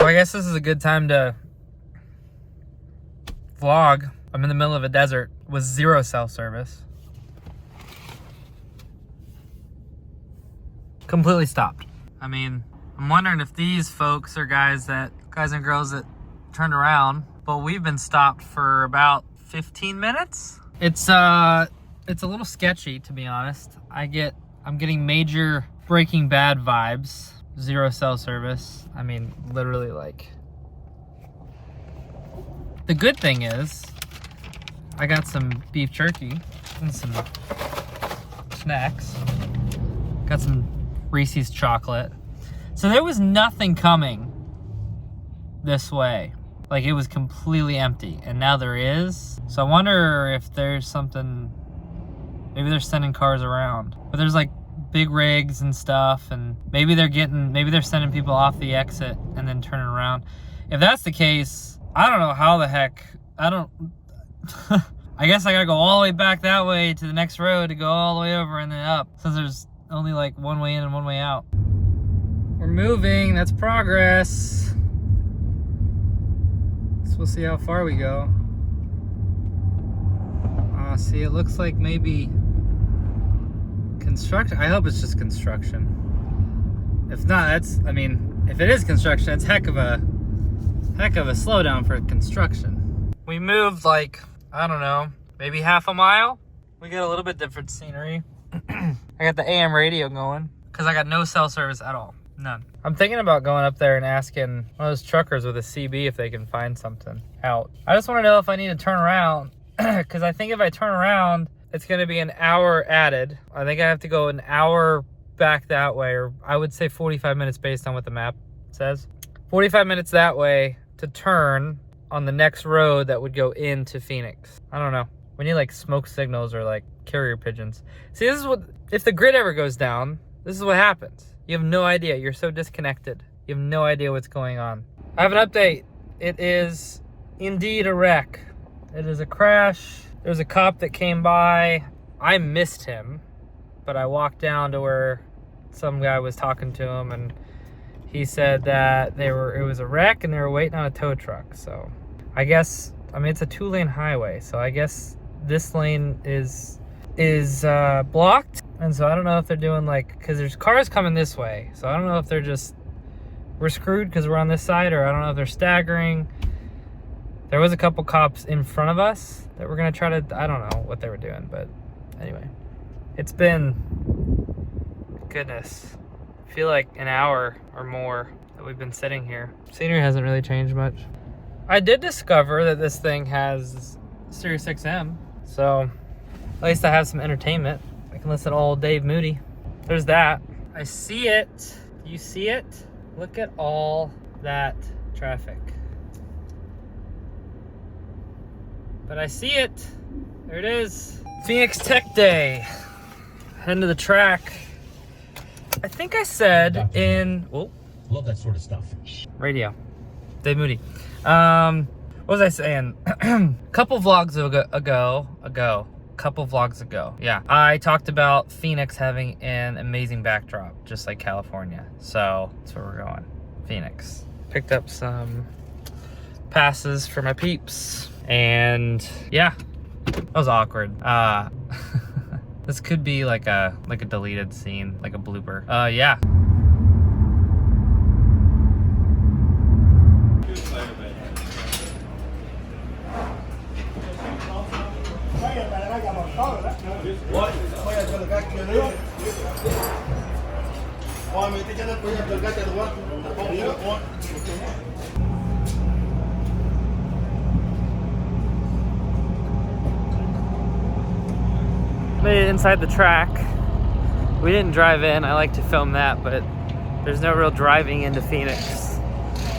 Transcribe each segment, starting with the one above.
I guess this is a good time to vlog. I'm in the middle of a desert with 0 cell service. Completely stopped. I mean, I'm wondering if these folks are guys and girls that turned around, but we've been stopped for about 15 minutes. It's a little sketchy, to be honest. I'm getting major Breaking Bad vibes. 0 cell service. I mean, literally, like. The good thing is, I got some beef jerky and some snacks. Got some Reese's chocolate. So there was nothing coming this way. Like, it was completely empty, and now there is. So I wonder if there's something, maybe they're sending cars around. But there's like big rigs and stuff, and maybe they're sending people off the exit and then turning around. If that's the case, I don't know how the heck, I guess I gotta go all the way back that way to the next road to go all the way over and then up, since there's only like one way in and one way out. We're moving, that's progress. So we'll see how far we go. See, it looks like maybe construction. I hope it's just construction. If not, if it is construction, it's heck of a slowdown for construction. We moved like, I don't know, maybe half a mile. We got a little bit different scenery. I got the AM radio going because I got no cell service at all. None. I'm thinking about going up there and asking one of those truckers with a CB if they can find something out. I just want to know if I need to turn around, because I think if I turn around, it's going to be an hour added. I think I have to go an hour back that way, or I would say 45 minutes based on what the map says. 45 minutes that way to turn on the next road that would go into Phoenix. I don't know. We need like smoke signals or like carrier pigeons. See, this is what, if the grid ever goes down, this is what happens. You have no idea. You're so disconnected. You have no idea what's going on. I have an update. It is indeed a wreck. It is a crash. There's a cop that came by. I missed him, but I walked down to where some guy was talking to him, and he said that it was a wreck and they were waiting on a tow truck. So I guess, it's a 2-lane highway, so I guess this lane is blocked. And so I don't know if they're doing because there's cars coming this way. So I don't know if we're screwed because we're on this side, or I don't know if they're staggering. There was a couple cops in front of us that were gonna try to, I don't know what they were doing, but anyway. It's been, goodness, I feel like an hour or more that we've been sitting here. Scenery hasn't really changed much. I did discover that this thing has Sirius XM, so at least I have some entertainment. I can listen to old Dave Moody. There's that. I see it. You see it? Look at all that traffic. But I see it. There it is. Phoenix Tech Day. Heading to the track. I think I said in... Whoa. Love that sort of stuff. Radio. Dave Moody. What was I saying? Couple vlogs ago. Yeah. I talked about Phoenix having an amazing backdrop, just like California. So that's where we're going. Phoenix. Picked up some passes for my peeps. And yeah, that was awkward. This could be like a deleted scene, like a blooper. Yeah. Made it inside the track. We didn't drive in. I like to film that, but there's no real driving into Phoenix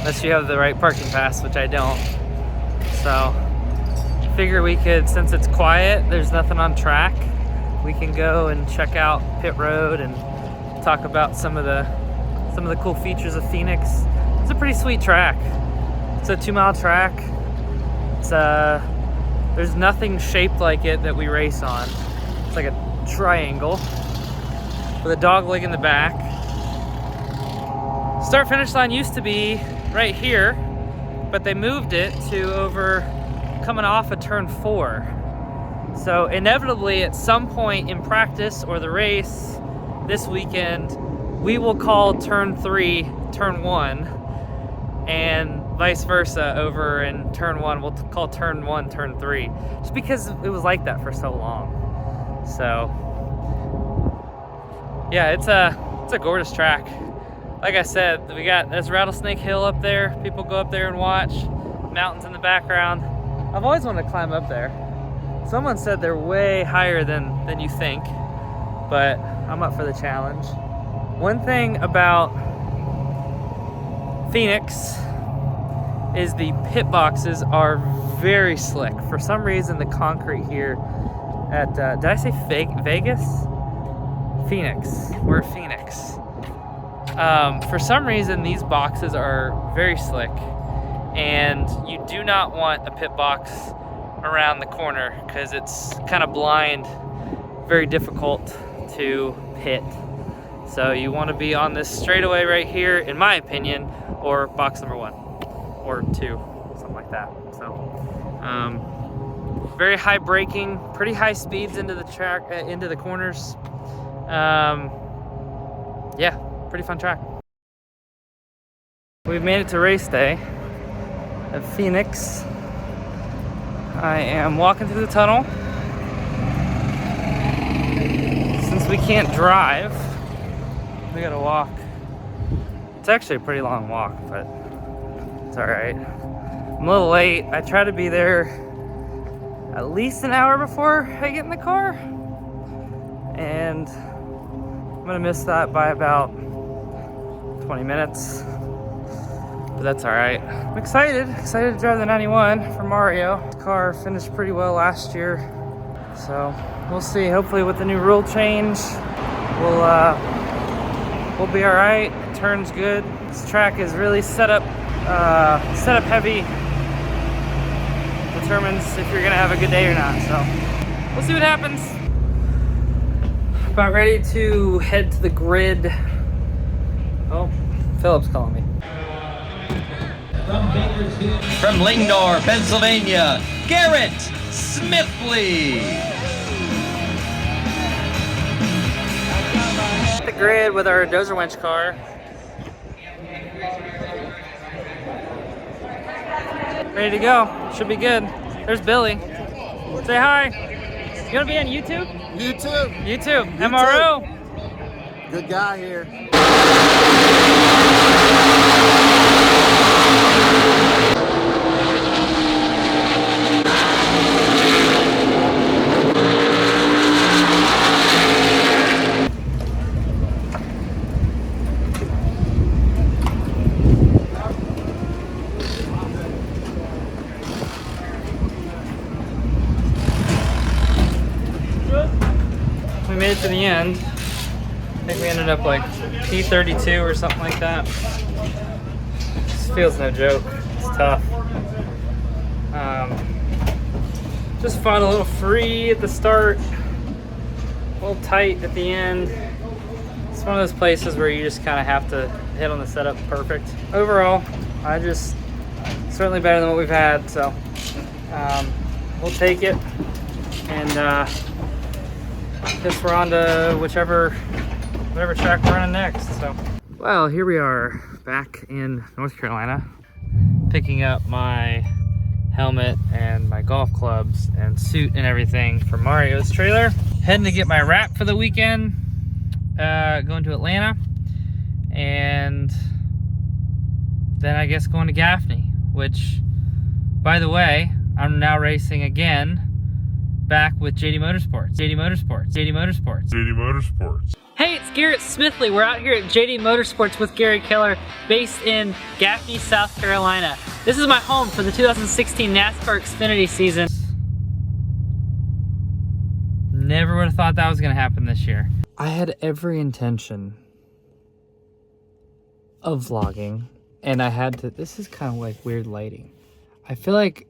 unless you have the right parking pass, which I don't. So figure we could, since it's quiet, there's nothing on track, we can go and check out Pit Road and talk about some of the cool features of Phoenix. It's a pretty sweet track. It's a 2-mile track. It's there's nothing shaped like it that we race on. It's like a triangle with a dog leg in the back. Start finish line used to be right here, but they moved it to over coming off of turn 4. So inevitably at some point in practice or the race this weekend, we will call turn 3 turn 1, and vice versa over in turn 1 we'll call turn 1 turn 3, just because it was like that for so long. So yeah, it's a gorgeous track. Like I said, we got this Rattlesnake Hill up there. People go up there and watch. Mountains in the background. I've always wanted to climb up there. Someone said they're way higher than you think, but I'm up for the challenge. One thing about Phoenix is the pit boxes are very slick. For some reason, the concrete here at, did I say Vegas? Phoenix, we're at Phoenix. For some reason, these boxes are very slick, and you do not want a pit box around the corner because it's kind of blind, very difficult to pit. So you want to be on this straightaway right here, in my opinion, or box number 1 or 2, something like that. So very high braking, pretty high speeds into the track, into the corners. Yeah, pretty fun track. We've made it to race day at Phoenix. I am walking through the tunnel. Since we can't drive, we gotta walk. It's actually a pretty long walk, but it's all right. I'm a little late. I try to be there at least an hour before I get in the car, and I'm gonna miss that by about 20 minutes, but that's all right. I'm excited to drive the 91 for Mario. The car finished pretty well last year, so we'll see. Hopefully with the new rule change, we'll be all right. It turns good. This track is really set up heavy. Determines if you're gonna have a good day or not, so we'll see what happens. About ready to head to the grid. Oh, Philip's calling me. From Lingnor, Pennsylvania, Garrett Smithley. The grid with our dozer winch car. Ready to go. Should be good. There's Billy. Say hi. You wanna be on YouTube? YouTube. MRO. Good guy here. We made it to the end. I think we ended up like P32 or something like that. This feels no joke. It's tough. Just fought a little free at the start, a little tight at the end. It's one of those places where you just kind of have to hit on the setup perfect. Overall, certainly better than what we've had, so we'll take it. And guess we're on to whatever track we're running next. So, well, here we are back in North Carolina, picking up my helmet and my golf clubs and suit and everything for Mario's trailer. Heading to get my wrap for the weekend. Going to Atlanta, and then I guess going to Gaffney, which, by the way, I'm now racing again. Back with JD Motorsports. Hey, it's Garrett Smithley. We're out here at JD Motorsports with Gary Keller, based in Gaffney, South Carolina. This is my home for the 2016 NASCAR Xfinity season. Never would have thought that was gonna happen this year. I had every intention of vlogging, and I had to, this is kind of like weird lighting. I feel like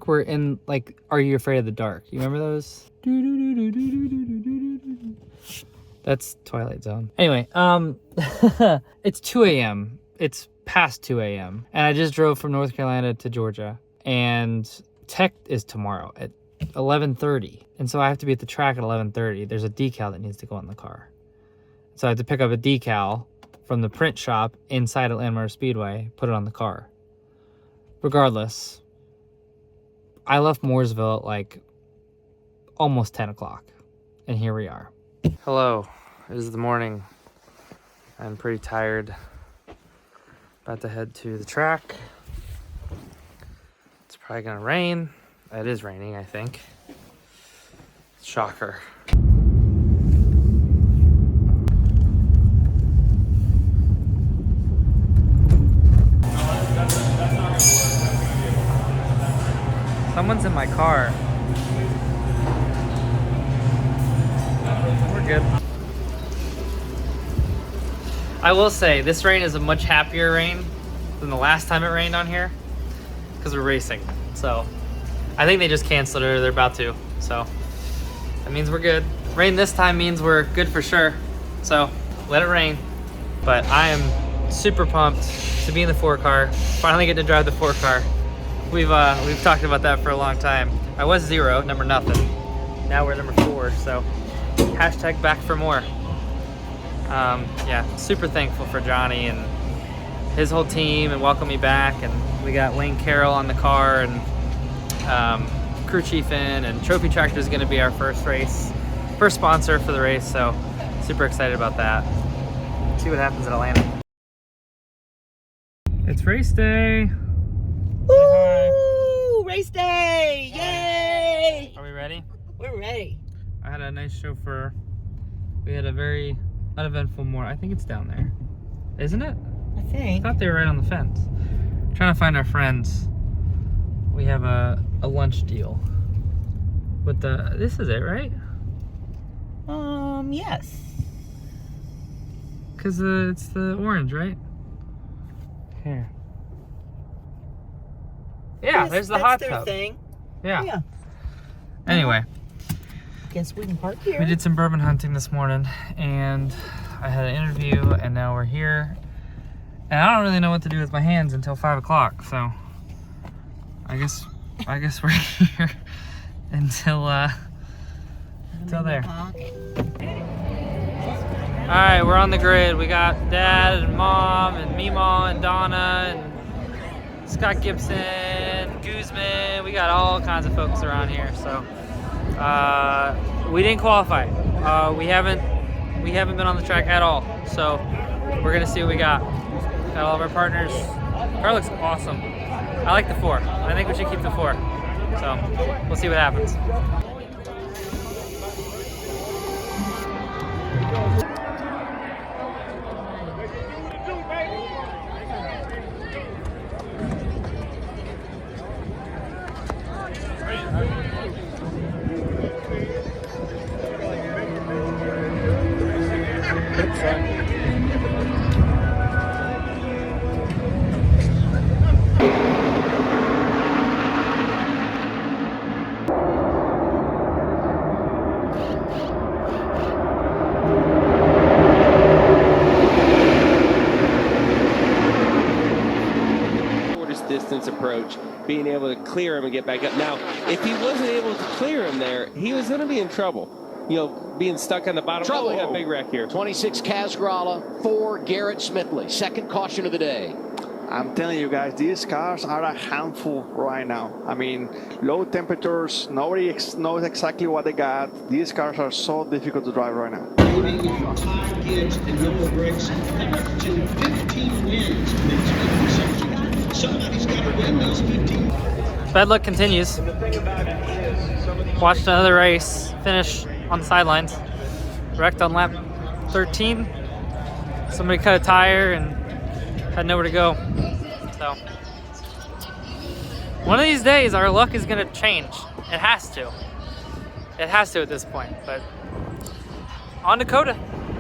we're in, like, Are You Afraid of the Dark? You remember those? That's Twilight Zone. Anyway, it's 2 a.m. It's past 2 a.m. And I just drove from North Carolina to Georgia. And tech is tomorrow at 11:30. And so I have to be at the track at 11:30. There's a decal that needs to go on the car. So I have to pick up a decal from the print shop inside at Landmark Speedway, put it on the car. Regardless, I left Mooresville at like almost 10 o'clock. And here we are. Hello, it is the morning. I'm pretty tired. About to head to the track. It's probably gonna rain. It is raining, I think. Shocker. Someone's in my car. We're good. I will say, this rain is a much happier rain than the last time it rained on here because we're racing. So I think they just canceled it or they're about to. So that means we're good. Rain this time means we're good for sure. So let it rain. But I am super pumped to be in the 4-car. Finally get to drive the 4-car. We've talked about that for a long time. I was 0, number nothing. Now we're number 4, so hashtag back for more. Yeah, super thankful for Johnny and his whole team and welcome me back. And we got Wayne Carroll on the car and crew chief in, and Trophy Tractor is going to be our first sponsor for the race. So super excited about that. See what happens in Atlanta. It's race day. Woo! Race day! Yay! Are we ready? We're ready. I had a nice chauffeur. We had a very uneventful morning. I think it's down there. Isn't it? I think. I thought they were right on the fence. Trying to find our friends. We have a lunch deal. With this is it, right? Yes. Because it's the orange, right? Here. Yeah, Yes, there's the that's hot their tub. thing. Yeah. Yeah. Anyway, Guess we can park here. we did some bourbon hunting this morning, and I had an interview, and now we're here. And I don't really know what to do with my hands until 5 o'clock, so I guess we're here until there. All right, we're on the grid. We got Dad and Mom and Meemaw and Donna and Scott Gibson, Guzman. We got all kinds of folks around here. So we didn't qualify. We haven't been on the track at all. So we're gonna see what we got. Got all of our partners. Car looks awesome. I like the 4. I think we should keep the 4. So we'll see what happens. Distance approach, being able to clear him and get back up. Now, if he wasn't able to clear him there, he was going to be in trouble. You know, being stuck on the bottom. Trouble. Oh, we got a big wreck here. 26 Casgrala, 4 Garrett Smithley. Second caution of the day. I'm telling you guys, these cars are a handful right now. I mean, low temperatures, nobody knows exactly what they got. These cars are so difficult to drive right now. Five kids and no breaks. That represents 15 wins. Somebody's got to win those 15. Bad luck continues. Watched another race finish on the sidelines. Wrecked on lap 13. Somebody cut a tire and had nowhere to go. So one of these days our luck is gonna change. It has to. It has to at this point. But on to Coda.